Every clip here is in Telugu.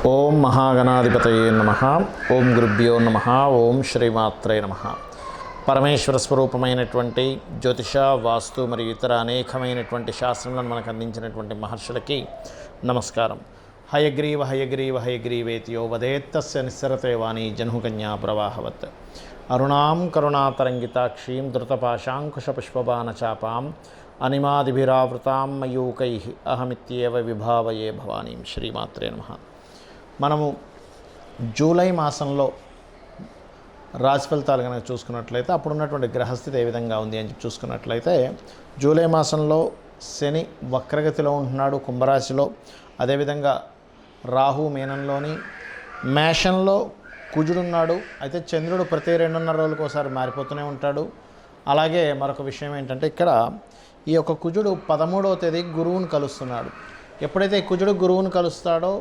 ఓం మహాగణాధిపతయే నమః. ఓం గురుభ్యో నమః. ఓం శ్రీమాత్రే నమః. పరమేశ్వర స్వరూపమైనటువంటి జ్యోతిష, వాస్తు మరియు ఇతర అనేకమైనటువంటి శాస్త్రములను మనకు అందించినటువంటి మహర్షులకి నమస్కారం. హయగ్రీవ హయగ్రీవ హయగ్రీవేతియో వదేత్తస్య నిస్సరతే వాణి జహ్నుకన్యా ప్రవాహవత్. అరుణాం కరుణాతరంగితాక్షీం ధృతపాశాంకుశపుష్పబాణచాపాం అనిమాదిభిరావృతాం మయూకైః అహమిత్యేవ విభావయే భవానీం. శ్రీమాత్రే నమః. మనము జూలై మాసంలో రాశి ఫలితాలు కనుక చూసుకున్నట్లయితే అప్పుడున్నటువంటి గ్రహస్థితి ఏ విధంగా ఉంది అని చూసుకున్నట్లయితే జూలై మాసంలో శని వక్రగతిలో ఉంటున్నాడు కుంభరాశిలో. అదేవిధంగా రాహు మీనంలోని, మేషంలో కుజుడున్నాడు. అయితే చంద్రుడు ప్రతి 2.5 రోజులకు ఒకసారి మారిపోతూనే ఉంటాడు. అలాగే మరొక విషయం ఏంటంటే ఇక్కడ ఈ యొక్క కుజుడు 13వ తేదీ గురువును కలుస్తున్నాడు. ఎప్పుడైతే కుజుడు గురువును కలుస్తాడో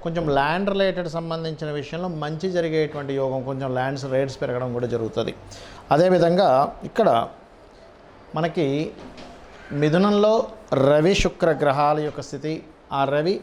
కొంచెం ల్యాండ్ రిలేటెడ్ సంబంధించిన విషయంలో మంచి జరిగేటువంటి యోగం, కొంచెం ల్యాండ్స్ రేట్స్ పెరగడం కూడా జరుగుతుంది. అదేవిధంగా ఇక్కడ మనకి మిథునంలో రవి శుక్ర గ్రహాల యొక్క స్థితి, ఆ రవి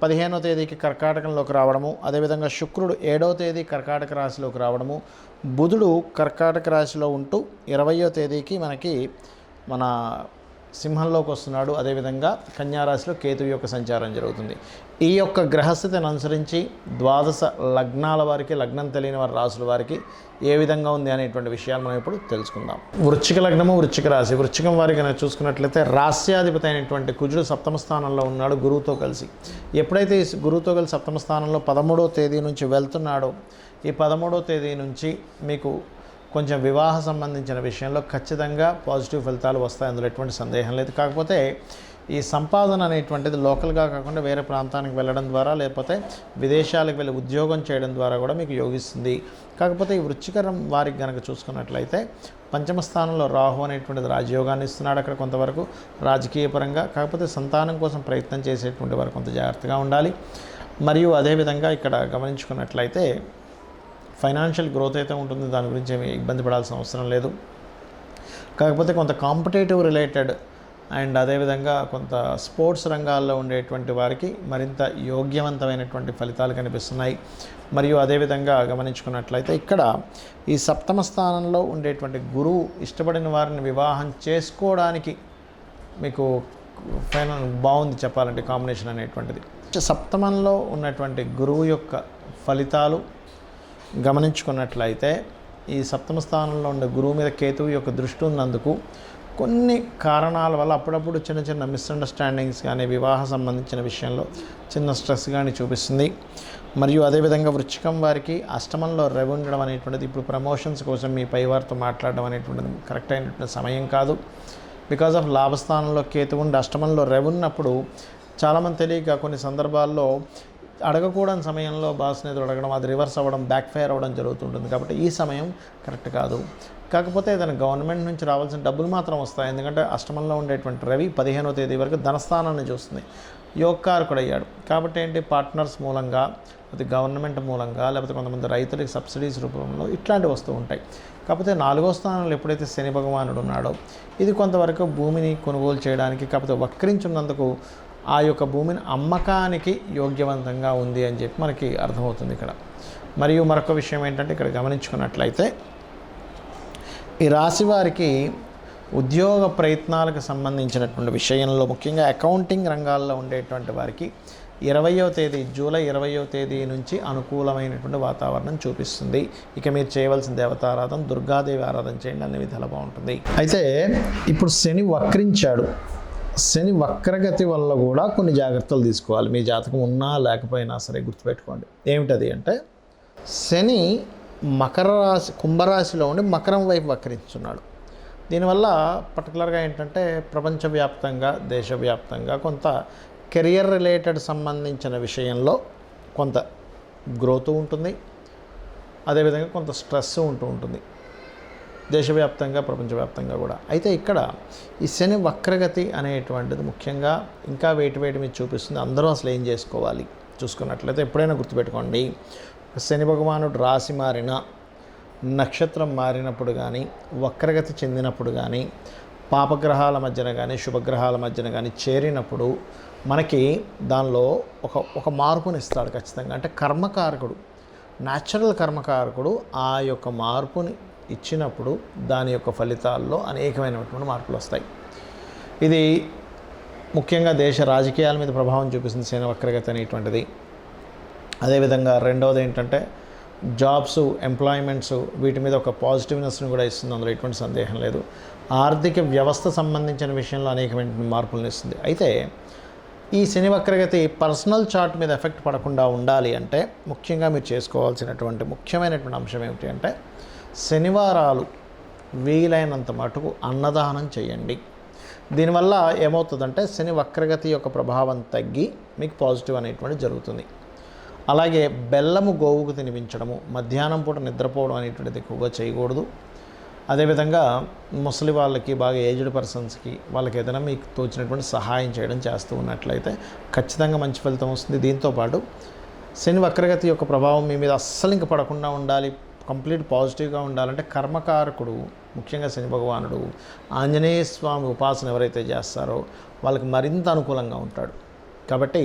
15వ తేదీకి కర్కాటకంలోకి రావడము, అదేవిధంగా శుక్రుడు 7వ తేదీ కర్కాటక రాశిలోకి రావడము, బుధుడు కర్కాటక రాశిలో ఉంటూ 20వ తేదీకి మనకి మన సింహంలోకి వస్తున్నాడు. అదేవిధంగా కన్యారాశిలో కేతువు యొక్క సంచారం జరుగుతుంది. ఈ యొక్క గ్రహస్థితిని అనుసరించి ద్వాదశ లగ్నాల వారికి, లగ్నం తెలియని వారి రాశుల వారికి ఏ విధంగా ఉంది అనేటువంటి విషయాలు మనం ఇప్పుడు తెలుసుకుందాం. వృశ్చిక లగ్నము, వృశ్చిక రాశి. వృశ్చికం వారికి కనుక చూసుకున్నట్లయితే రాస్యాధిపతి అయినటువంటి కుజుడు సప్తమ స్థానంలో ఉన్నాడు గురువుతో కలిసి. ఎప్పుడైతే ఈ గురువుతో కలిసి సప్తమ స్థానంలో 13వ తేదీ నుంచి వెళ్తున్నాడో, ఈ 13వ తేదీ నుంచి మీకు కొంచెం వివాహ సంబంధించిన విషయంలో ఖచ్చితంగా పాజిటివ్ ఫలితాలు వస్తాయి, అందులో ఎటువంటి సందేహం లేదు. కాకపోతే ఈ సంపాదన అనేటువంటిది లోకల్గా కాకుండా వేరే ప్రాంతానికి వెళ్ళడం ద్వారా, లేకపోతే విదేశాలకు వెళ్ళి ఉద్యోగం చేయడం ద్వారా కూడా మీకు యోగిస్తుంది. కాకపోతే ఈ వృశ్చికం వారికి కనుక చూసుకున్నట్లయితే పంచమ స్థానంలో రాహు అనేటువంటిది రాజయోగాన్ని ఇస్తున్నాడు అక్కడ కొంతవరకు రాజకీయ పరంగా. కాకపోతే సంతానం కోసం ప్రయత్నం చేసేటువంటి వారు కొంత జాగ్రత్తగా ఉండాలి. మరియు అదేవిధంగా ఇక్కడ గమనించుకున్నట్లయితే ఫైనాన్షియల్ గ్రోత్ అయితే ఉంటుంది, దాని గురించి ఏమి ఇబ్బంది పడాల్సిన అవసరం లేదు. కాకపోతే కొంత కాంపిటేటివ్ రిలేటెడ్ అండ్ అదేవిధంగా కొంత స్పోర్ట్స్ రంగాల్లో ఉండేటువంటి వారికి మరింత యోగ్యవంతమైనటువంటి ఫలితాలు కనిపిస్తున్నాయి. మరియు అదేవిధంగా గమనించుకున్నట్లయితే ఇక్కడ ఈ సప్తమ స్థానంలో ఉండేటువంటి గురువు ఇష్టపడిన వారిని వివాహం చేసుకోవడానికి మీకు బాగుంది చెప్పాలంటే కాంబినేషన్ అనేటువంటిది. సప్తమంలో ఉన్నటువంటి గురువు యొక్క ఫలితాలు గమనించుకున్నట్లయితే ఈ సప్తమ స్థానంలో ఉండే గురువు మీద కేతువు యొక్క దృష్టి ఉన్నందుకు కొన్ని కారణాల వల్ల అప్పుడప్పుడు చిన్న చిన్న మిస్అండర్స్టాండింగ్స్ కానీ, వివాహ సంబంధించిన విషయంలో చిన్న స్ట్రెస్ కానీ చూపిస్తుంది. మరియు అదేవిధంగా వృశ్చికం వారికి అష్టమంలో రవి ఉండడం అనేటువంటిది ఇప్పుడు ప్రమోషన్స్ కోసం మీ పైవారితో మాట్లాడడం అనేటువంటిది కరెక్ట్ అయినటువంటి సమయం కాదు. బికాజ్ ఆఫ్ లాభస్థానంలో కేతు ఉండి అష్టమంలో రవి ఉన్నప్పుడు చాలామంది తెలియక కొన్ని సందర్భాల్లో అడగకూడని సమయంలో బాస్ని ఎదురు అడగడం, అది రివర్స్ అవ్వడం, బ్యాక్ ఫైర్ అవ్వడం జరుగుతుంటుంది. కాబట్టి ఈ సమయం కరెక్ట్ కాదు. కాకపోతే ఏదైనా గవర్నమెంట్ నుంచి రావాల్సిన డబ్బులు మాత్రం వస్తాయి. ఎందుకంటే అష్టమంలో ఉండేటువంటి రవి 15వ తేదీ వరకు ధనస్థానాన్ని చూస్తుంది, యోగకారకుడు అయ్యాడు. కాబట్టి ఏంటి, పార్ట్నర్స్ మూలంగా, అది గవర్నమెంట్ మూలంగా, లేకపోతే కొంతమంది రైతులకి సబ్సిడీస్ రూపంలో ఇట్లాంటివి వస్తూ ఉంటాయి. కాకపోతే 4వ స్థానంలో ఎప్పుడైతే శని భగవానుడు ఉన్నాడో ఇది కొంతవరకు భూమిని కొనుగోలు చేయడానికి, కాకపోతే వక్రించున్నందుకు ఆ యొక్క భూమిని అమ్మకానికి యోగ్యవంతంగా ఉంది అని చెప్పి మనకి అర్థమవుతుంది ఇక్కడ. మరియు మరొక విషయం ఏంటంటే ఇక్కడ గమనించుకున్నట్లయితే ఈ రాశి వారికి ఉద్యోగ ప్రయత్నాలకు సంబంధించినటువంటి విషయంలో, ముఖ్యంగా అకౌంటింగ్ రంగాల్లో ఉండేటువంటి వారికి 20వ తేదీ జూలై 20వ తేదీ నుంచి అనుకూలమైనటువంటి వాతావరణం చూపిస్తుంది. ఇక మీరు చేయవలసిన దేవతారాధన దుర్గాదేవి ఆరాధన చేయండి, అన్ని విధాలు బాగుంటుంది. అయితే ఇప్పుడు శని వక్రించాడు. శని వక్రగతి వల్ల కూడా కొన్ని జాగ్రత్తలు తీసుకోవాలి. మీ జాతకం ఉన్నా లేకపోయినా సరే గుర్తుపెట్టుకోండి. ఏమిటది అంటే, శని మకర రాశి, కుంభరాశిలో ఉండి మకరం వైపు వక్రించున్నాడు. దీనివల్ల పర్టికులర్గా ఏంటంటే ప్రపంచవ్యాప్తంగా, దేశవ్యాప్తంగా కొంత కెరియర్ రిలేటెడ్ సంబంధించిన విషయంలో కొంత గ్రోత్ ఉంటుంది, అదేవిధంగా కొంత స్ట్రెస్ ఉంటూ ఉంటుంది దేశవ్యాప్తంగా, ప్రపంచవ్యాప్తంగా కూడా. అయితే ఇక్కడ ఈ శని వక్రగతి అనేటువంటిది ముఖ్యంగా ఇంకా వేటి మీద చూపిస్తుంది. అందరూ అసలు ఏం చేసుకోవాలి చూసుకున్నట్లయితే ఎప్పుడైనా గుర్తుపెట్టుకోండి, శని భగవానుడు రాశి మారిన, నక్షత్రం మారినప్పుడు కానీ, వక్రగతి చెందినప్పుడు కానీ, పాపగ్రహాల మధ్యన కానీ శుభగ్రహాల మధ్యన కానీ చేరినప్పుడు మనకి దానిలో ఒక మార్పుని ఇస్తాడు ఖచ్చితంగా. అంటే కర్మకారకుడు, న్యాచురల్ కర్మకారకుడు ఆ యొక్క మార్పుని ఇచ్చినప్పుడు దాని యొక్క ఫలితాల్లో అనేకమైనటువంటి మార్పులు వస్తాయి. ఇది ముఖ్యంగా దేశ రాజకీయాల మీద ప్రభావం చూపిస్తుంది శని వక్రగతి అనేటువంటిది. అదేవిధంగా రెండవది ఏంటంటే జాబ్స్, ఎంప్లాయ్మెంట్స్, వీటి మీద ఒక పాజిటివ్నెస్ని కూడా ఇస్తుంది, అందులో ఎటువంటి సందేహం లేదు. ఆర్థిక వ్యవస్థ సంబంధించిన విషయంలో అనేకమైన మార్పులను ఇస్తుంది. అయితే ఈ శని వక్రగతి పర్సనల్ చార్ట్ మీద ఎఫెక్ట్ పడకుండా ఉండాలి అంటే ముఖ్యంగా మీరు చేసుకోవాల్సినటువంటి ముఖ్యమైనటువంటి అంశం ఏమిటి అంటే శనివారాలు వీలైనంత మటుకు అన్నదానం చేయండి. దీనివల్ల ఏమవుతుందంటే శని వక్రగతి యొక్క ప్రభావం తగ్గి మీకు పాజిటివ్ అనేటువంటి జరుగుతుంది. అలాగే బెల్లము గోవుకు తినిపించడము, మధ్యాహ్నం పూట నిద్రపోవడం అనేటువంటిది ఎక్కువగా చేయకూడదు. అదేవిధంగా ముసలి వాళ్ళకి, బాగా ఏజ్డ్ పర్సన్స్కి, వాళ్ళకి ఏదైనా మీకు తోచినటువంటి సహాయం చేయడం చేస్తూ ఉన్నట్లయితే ఖచ్చితంగా మంచి ఫలితం వస్తుంది. దీంతోపాటు శని వక్రగతి యొక్క ప్రభావం మీ మీద అస్సలు ఇంక పడకుండా ఉండాలి, కంప్లీట్ పాజిటివ్గా ఉండాలంటే కర్మకారకుడు, ముఖ్యంగా శని భగవానుడు, ఆంజనేయ స్వామి ఉపాసన ఎవరైతే చేస్తారో వాళ్ళకి మరింత అనుకూలంగా ఉంటాడు. కాబట్టి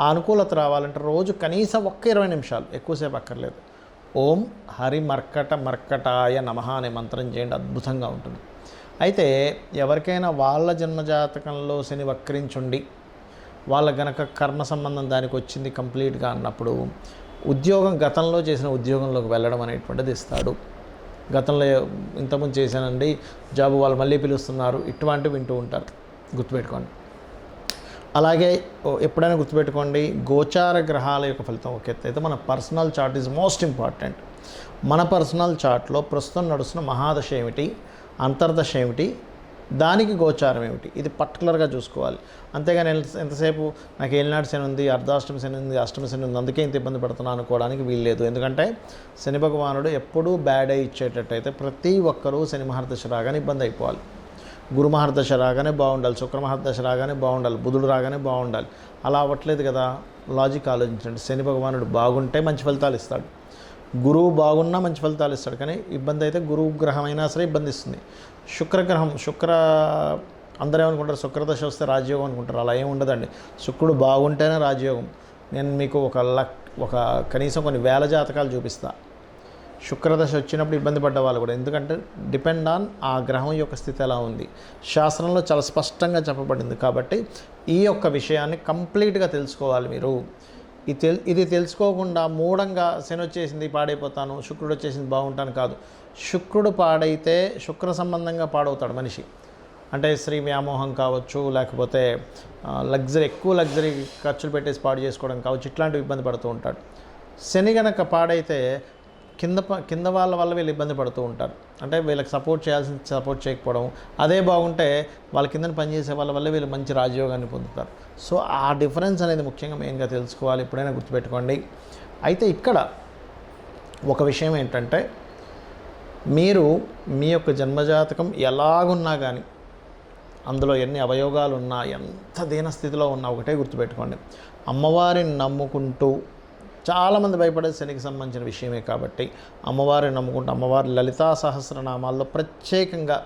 ఆ అనుకూలత రావాలంటే రోజు కనీసం 20 నిమిషాలు, ఎక్కువసేపు అక్కర్లేదు, ఓం హరి మర్కటాయ నమః అనే మంత్రం చేయండి, అద్భుతంగా ఉంటుంది. అయితే ఎవరికైనా వాళ్ళ జన్మజాతకంలో శని వక్రించుండి వాళ్ళ గనక కర్మ సంబంధం దానికి వచ్చింది కంప్లీట్గా అన్నప్పుడు ఉద్యోగం, గతంలో చేసిన ఉద్యోగంలోకి వెళ్ళడం అనేటువంటిది ఇస్తాడు. గతంలో ఇంతకుముందు చేశానండి జాబు, వాళ్ళు మళ్ళీ పిలుస్తున్నారు, ఇటువంటివి వింటూ ఉంటారు, గుర్తుపెట్టుకోండి. అలాగే ఎప్పుడైనా గుర్తుపెట్టుకోండి, గోచార గ్రహాల యొక్క ఫలితం ఒక ఎత్తు అయితే మన personal chart is most important. మన పర్సనల్ చార్ట్లో ప్రస్తుతం నడుస్తున్న మహాదశ ఏమిటి, అంతర్దశ ఏమిటి, దానికి గోచారం ఏమిటి, ఇది పర్టికులర్గా చూసుకోవాలి. అంతేగాని ఎంతసేపు నాకు ఏలినాటి శని ఉంది, అర్ధాష్టమ శని ఉంది, అష్టమ శని ఉంది, అందుకే ఇంత ఇబ్బంది పడుతున్నాను అనుకోవడానికి వీల్లేదు. ఎందుకంటే శని భగవానుడు ఎప్పుడూ బ్యాడ్ అయి ఇచ్చేటట్టయితే ప్రతి ఒక్కరూ శని మహర్దశ రాగానే ఇబ్బంది అయిపోవాలి. గురు మహర్దశ రాగానే బాగుండాలి, శుక్ర మహర్దశ రాగానే బాగుండాలి, బుధుడు రాగానే బాగుండాలి. అలా అవ్వట్లేదు కదా. లాజిక్ ఆలోచించండి. శని భగవానుడు బాగుంటే మంచి ఫలితాలు ఇస్తాడు, గురువు బాగున్నా మంచి ఫలితాలు ఇస్తాడు. కానీ ఇబ్బంది అయితే గురువు గ్రహం అయినా సరే ఇబ్బంది ఇస్తుంది. శుక్రగ్రహం, అందరూ ఏమనుకుంటారు శుక్రదశ వస్తే రాజయోగం అనుకుంటారు. అలా ఏమి ఉండదండి. శుక్రుడు బాగుంటేనే రాజయోగం. నేను మీకు ఒక కనీసం కొన్ని వేల జాతకాలు చూపిస్తా. శుక్రదశ వచ్చినప్పుడు ఇబ్బంది పడ్డ వాళ్ళు కూడా, ఎందుకంటే డిపెండ్ ఆన్ ఆ గ్రహం యొక్క స్థితి ఎలా ఉంది, శాస్త్రంలో చాలా స్పష్టంగా చెప్పబడింది. కాబట్టి ఈ యొక్క విషయాన్ని కంప్లీట్గా తెలుసుకోవాలి మీరు. ఇది తెలుసుకోకుండా మూఢంగా శని వచ్చేసింది పాడైపోతాను, శుక్రుడు వచ్చేసింది బాగుంటాను కాదు. శుక్రుడు పాడైతే శుక్ర సంబంధంగా పాడవుతాడు మనిషి. అంటే స్త్రీ వ్యామోహం కావచ్చు, లేకపోతే ఎక్కువ లగ్జరీ ఖర్చులు పెట్టేసి పాడు చేసుకోవడం కావచ్చు, ఇట్లాంటివి ఇబ్బంది పడుతూ ఉంటాడు. శని గనక పాడైతే కింద వాళ్ళ వల్ల వీళ్ళు ఇబ్బంది పడుతూ ఉంటారు. అంటే వీళ్ళకి సపోర్ట్ సపోర్ట్ చేయకపోవడం. అదే బాగుంటే వాళ్ళ కింద పనిచేసే వాళ్ళ వల్ల వీళ్ళు మంచి రాజయోగాన్ని పొందుతారు. సో ఆ డిఫరెన్స్ అనేది ముఖ్యంగా మెయిన్గా తెలుసుకోవాలి, ఎప్పుడైనా గుర్తుపెట్టుకోండి. అయితే ఇక్కడ ఒక విషయం ఏంటంటే, మీరు మీ యొక్క జన్మజాతకం ఎలాగున్నా కానీ, అందులో ఎన్ని అవయోగాలు ఉన్నా, ఎంత దీనస్థితిలో ఉన్నా, ఒకటే గుర్తుపెట్టుకోండి, అమ్మవారిని నమ్ముకుంటూ, చాలామంది భయపడేది శనికి సంబంధించిన విషయమే కాబట్టి అమ్మవారిని నమ్ముకుంటూ, అమ్మవారి లలితా సహస్రనామాల్లో ప్రత్యేకంగా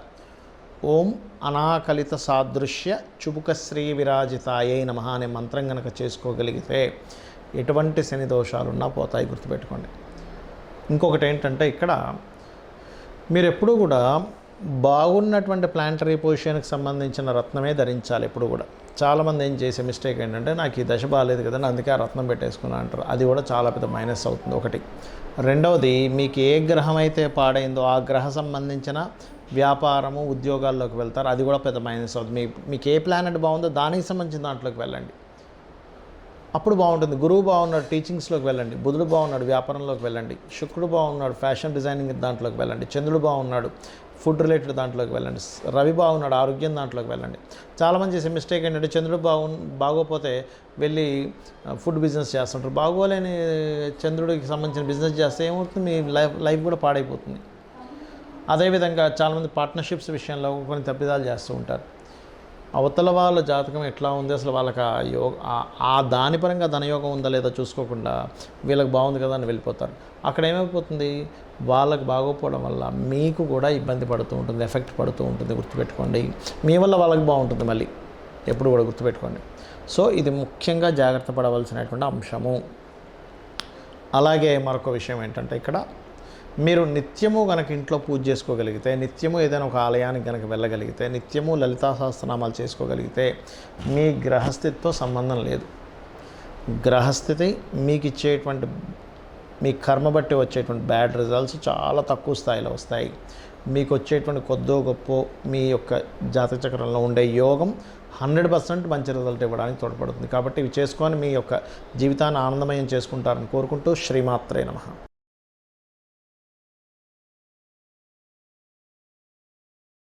ఓం అనాకలిత సాదృశ్య చుబుక శ్రీ విరాజితాయై నమః అనే మంత్రం కనుక చేసుకోగలిగితే ఎటువంటి శని దోషాలున్నా పోతాయి, గుర్తుపెట్టుకోండి. ఇంకొకటి ఏంటంటే, ఇక్కడ మీరు ఎప్పుడూ కూడా బాగున్నటువంటి ప్లాంటరీ పొజిషన్కి సంబంధించిన రత్నమే ధరించాలి ఎప్పుడు కూడా. చాలామంది ఏం చేసే మిస్టేక్ ఏంటంటే, నాకు ఈ దశ బాగాలేదు కదండి అందుకే ఆ రత్నం పెట్టేసుకున్నా అంటారు. అది కూడా చాలా పెద్ద మైనస్ అవుతుంది ఒకటి. రెండవది, మీకు ఏ గ్రహం అయితే పాడైందో ఆ గ్రహ సంబంధించిన వ్యాపారము, ఉద్యోగాల్లోకి వెళ్తారు, అది కూడా పెద్ద మైనస్ అవుతుంది. మీకు ఏ ప్లానెట్ బాగుందో దానికి సంబంధించిన దాంట్లోకి వెళ్ళండి, అప్పుడు బాగుంటుంది. గురువు బాగున్నాడు, టీచింగ్స్లోకి వెళ్ళండి. బుధుడు బాగున్నాడు, వ్యాపారంలోకి వెళ్ళండి. శుక్రుడు బాగున్నాడు, ఫ్యాషన్ డిజైనింగ్ దాంట్లోకి వెళ్ళండి. చంద్రుడు బాగున్నాడు, ఫుడ్ రిలేటెడ్ దాంట్లోకి వెళ్ళండి. రవి బాగున్నాడు, ఆరోగ్యం దాంట్లోకి వెళ్ళండి. చాలామంది చేసే మిస్టేక్ ఏంటంటే, చంద్రుడు బాగోపోతే వెళ్ళి ఫుడ్ బిజినెస్ చేస్తుంటారు. బాగోలేని చంద్రుడికి సంబంధించిన బిజినెస్ చేస్తే ఏమవుతుంది, మీ లైఫ్ కూడా పాడైపోతుంది. అదేవిధంగా చాలామంది పార్ట్నర్షిప్స్ విషయంలో కొన్ని తప్పిదాలు చేస్తూ ఉంటారు. అవతల వాళ్ళ జాతకం ఎట్లా ఉంది, అసలు వాళ్ళకి ఆ దాని పరంగా ధనయోగం ఉందా లేదా చూసుకోకుండా వీళ్ళకి బాగుంది కదా అని వెళ్ళిపోతారు. అక్కడ ఏమైపోతుంది, వాళ్ళకి బాగోపోవడం వల్ల మీకు కూడా ఇబ్బంది పడుతూ ఉంటుంది, ఎఫెక్ట్ పడుతూ ఉంటుంది. గుర్తుపెట్టుకోండి, మీ వల్ల వాళ్ళకి బాగుంటుంది మళ్ళీ. ఎప్పుడు కూడా గుర్తుపెట్టుకోండి. సో ఇది ముఖ్యంగా జాగ్రత్త పడవలసినటువంటి అంశము. అలాగే మరొక విషయం ఏంటంటే, ఇక్కడ మీరు నిత్యము కనుక ఇంట్లో పూజ చేసుకోగలిగితే, నిత్యము ఏదైనా ఒక ఆలయానికి కనుక వెళ్ళగలిగితే, నిత్యము లలితా సహస్రనామాలు చేసుకోగలిగితే మీ గ్రహస్థితితో సంబంధం లేదు. గ్రహస్థితి మీకు ఇచ్చేటువంటి, మీ కర్మ బట్టి వచ్చేటువంటి బ్యాడ్ రిజల్ట్స్ చాలా తక్కువ స్థాయిలో వస్తాయి. మీకు వచ్చేటువంటి కొద్దో గొప్ప మీ యొక్క జాతక చక్రంలో ఉండే యోగం 100% మంచి రిజల్ట్ ఇవ్వడానికి తోడ్పడుతుంది. కాబట్టి ఇవి చేసుకొని మీ యొక్క జీవితాన్ని ఆనందమయం చేసుకుంటారని కోరుకుంటూ శ్రీమాత్రే నమః.